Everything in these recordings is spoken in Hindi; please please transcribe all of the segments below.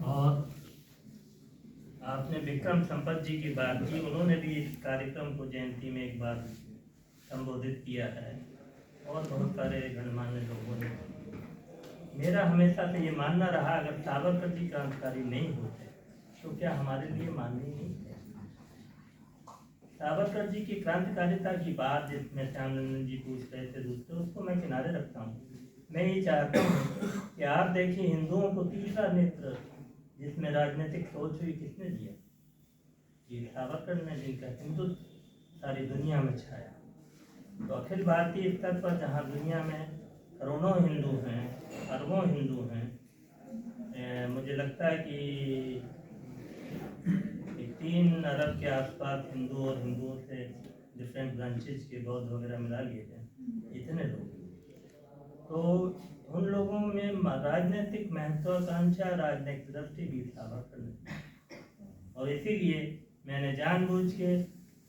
और आपने विक्रम संपत जी की बात की, उन्होंने भी इस कार्यक्रम को जयंती में एक बार संबोधित किया है और बहुत सारे गणमान्य लोगों ने। मेरा हमेशा से ये मानना रहा, अगर सावरकर जी क्रांतिकारी नहीं होते तो क्या हमारे लिए माननीय नहीं थे। सावरकर जी की क्रांतिकारिता की बात जिसमें श्यामनंदन जी पूछ रहे थे दूसरे, उसको मैं किनारे रखता हूँ। मैं ये चाहता हूँ कि आप देखिए, हिंदुओं को तीसरा नेत्र जिसमें राजनीतिक सोच हुई किसने दिया? ये सावरकर ने, जिनका हिंदू सारी दुनिया में छाया। तो अखिल भारतीय स्तर पर जहाँ दुनिया में करोड़ों हिंदू हैं, अरबों हिंदू हैं, मुझे लगता है कि 3 अरब के आसपास हिंदू और हिंदुओं से डिफरेंट ब्रांचेज के बौद्ध वगैरह मिला लिए थे, इतने लोग। तो उन लोगों में राजनीतिक महत्वाकांक्षा, राजनीतिक दृष्टि भी सावरकर ने, और इसीलिए मैंने जानबूझ के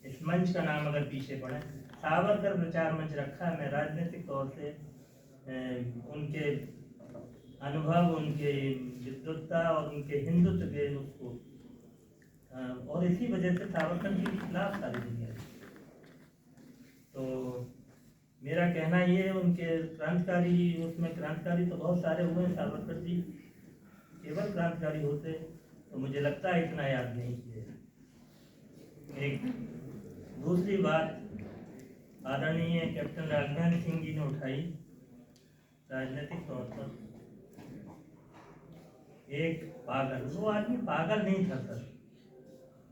इस मंच का नाम अगर पीछे पड़े सावरकर प्रचार मंच रखा है। मैं राजनीतिक तौर से उनके अनुभव, उनके विद्वत्ता और उनके हिंदुत्व के उसको, और इसी वजह से सावरकर जी के खिलाफ सारी दुनिया है। तो मेरा कहना ये है, उनके क्रांतिकारी, उसमें क्रांतिकारी तो बहुत सारे हुए हैं, सावरकर जी केवल क्रांतिकारी होते तो मुझे लगता है इतना याद नहीं किए। एक दूसरी बात आदरणीय कैप्टन राजनाथ सिंह जी ने उठाई, राजनीतिक तौर पर एक पागल, वो आदमी पागल नहीं था सर।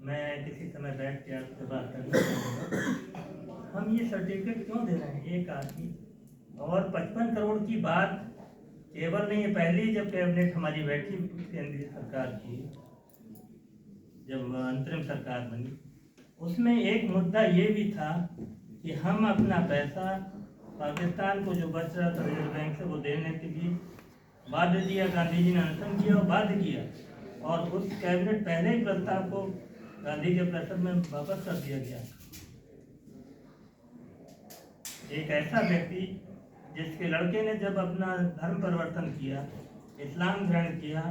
मैं किसी समय बैठ के आपसे बात करना चाहूँगा, हम ये सर्टिफिकेट क्यों दे रहे हैं एक आदमी, और 55 करोड़ की बात केवल नहीं है। पहली जब कैबिनेट हमारी बैठी केंद्रीय सरकार की, जब अंतरिम सरकार बनी, उसमें एक मुद्दा ये भी था कि हम अपना पैसा पाकिस्तान को जो बच रहा था रिजर्व बैंक से, वो देने के लिए बाध्य दिया। गांधी जी ने अनशन किया और बाध्य किया, और उस कैबिनेट पहले ही प्रस्ताव को गांधी के प्रेशर में वापस कर दिया गया। एक ऐसा व्यक्ति जिसके लड़के ने जब अपना धर्म परिवर्तन किया, इस्लाम ग्रहण किया,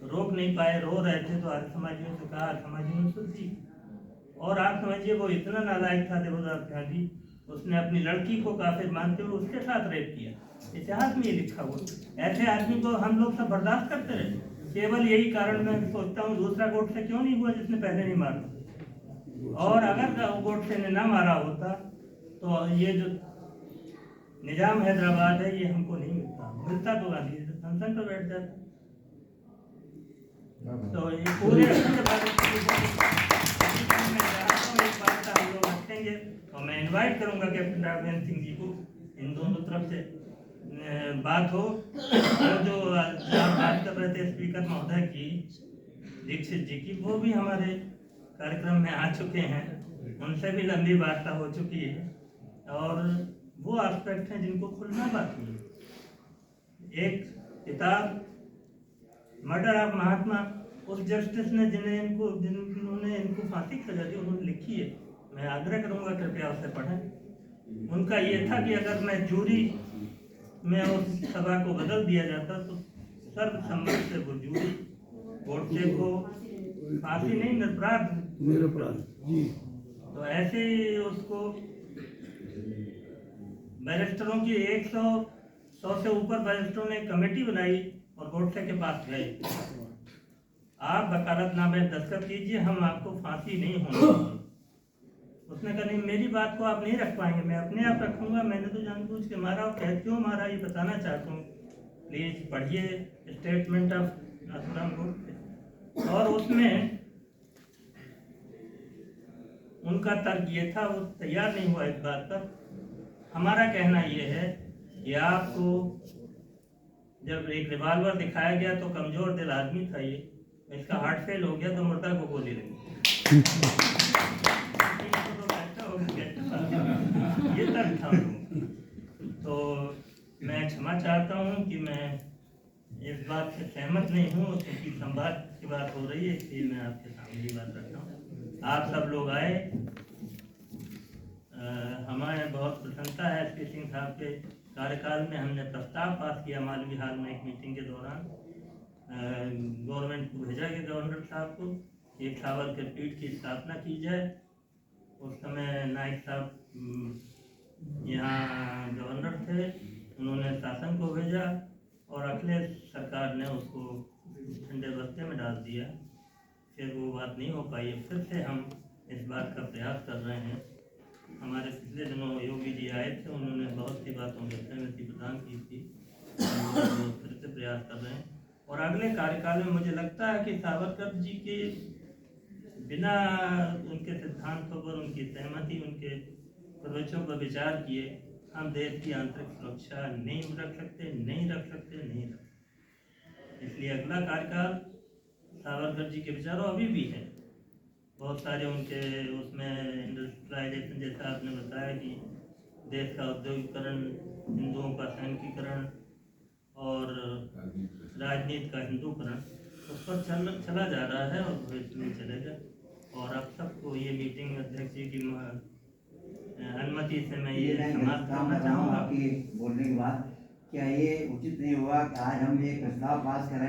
रोक नहीं पाए, रो रहे थे, तो आर्य समाजियों से कहा, आर्य समाजियों ने सुन दी। और आप समझिए वो इतना नालायक था देवदास गांधी, उसने अपनी लड़की को काफिर मानते हुए उसके साथ रेप किया। इतिहास में ये लिखा हुआ। ऐसे आदमी को हम लोग सब बर्दाश्त करते रहे, केवल यही कारण मैं सोचता हूँ दूसरा गोडसे क्यों नहीं हुआ जिसने पहले नहीं मारा। और अगर गोडसे ने ना मारा होता तो ये जो निजाम हैदराबाद है ये हमको नहीं मिलता तो गांधी अनशन पर बैठ जाता। तो ये पूरे हम लोग रखेंगे, और मैं इनवाइट करूंगा कैप्टन राघवेंद्र सिंह जी को, इन दोनों तरफ से बात हो। और जो बात कर रहे थे स्पीकर महोदय की, दीक्षित जी की, वो भी हमारे कार्यक्रम में आ चुके हैं, उनसे भी लंबी वार्ता हो चुकी है, और वो एस्पेक्ट हैं जिनको खुलना बाकी है। एक किताब मर्डर ऑफ महात्मा, उस जस्टिस ने जिन्होंने इनको फांसी की सजा दी, उन्होंने लिखी है। मैं आग्रह करूंगा कृपया उसे पढ़ें। उनका ये था कि अगर मैं जूरी में उस सभा को बदल दिया जाता तो सर्वसम्मति से वो जूरी गोडसे को फांसी नहीं, निरपराध जी। तो ऐसे उसको बैरिस्टरों की 100 से ऊपर बैरिस्टरों ने कमेटी बनाई और गोडसे के पास गए, आप वकालतनामे दस्तखत कीजिए, हम आपको फांसी नहीं होने देंगे। उसने कहा नहीं, मेरी बात को आप नहीं रख पाएंगे, मैं अपने आप रखूंगा, मैंने तो जानबूझ के मारा, और कैद क्यों मारा ये बताना चाहता हूँ, प्लीज पढ़िए स्टेटमेंट ऑफ नाथूराम गोडसे। और उसमें उनका तर्क ये था, वो तैयार नहीं हुआ इस बात पर। हमारा कहना ये है कि आपको जब एक रिवॉल्वर दिखाया गया तो कमजोर दिल आदमी था ये, इसका हार्ट फेल हो गया तो मुर्दा को गोली लगी। ये तर्क था। तो मैं क्षमा चाहता हूँ कि मैं इस बात से सहमत नहीं हूँ, क्योंकि संवाद की बात हो रही है, इसलिए मैं आपके सामने ये बात रख रहा हूँ। आप सब लोग आए, हमारे बहुत प्रसन्नता है। एस पी सिंह साहब के कार्यकाल में हमने प्रस्ताव पास किया मालवी हाल में एक मीटिंग के दौरान, गवर्नमेंट को साहब को कि एक सावरकर पीठ की स्थापना की जाए। उस समय नाइक साहब यहाँ गवर्नर थे, उन्होंने शासन को भेजा और अखिलेश सरकार ने उसको ठंडे बस्ते में डाल दिया। फिर वो बात नहीं हो पाई। फिर से हम इस बात का प्रयास कर रहे हैं। हमारे पिछले दिनों योगी जी आए थे, उन्होंने बहुत सी बातों में सहमति प्रदान की थी। हम फिर से प्रयास कर रहे हैं और अगले कार्यकाल में मुझे लगता है कि सावरकर जी के बिना उनके सिद्धांतों पर, उनकी सहमति, उनके पूर्वजों पर विचार किए हम देश की आंतरिक सुरक्षा नहीं रख सकते। इसलिए अगला कार्यकाल सावरकर जी के विचारों अभी भी है। बहुत सारे उनके उसमें इंडस्ट्रियलाइजेशन, जैसा आपने बताया कि देश का औद्योगिकरण, हिंदुओं का सैनिकीकरण और राजनीति का हिंदूकरण, उस पर चला जा रहा है और भविष्य में चलेगा। और आप सबको ये मीटिंग अध्यक्ष जी की अनुमति से मैं ये समाप्त करना चाहूँगा। आपकी बोलने के बाद क्या ये उचित नहीं हुआ कि आज हम एक प्रस्ताव पास करें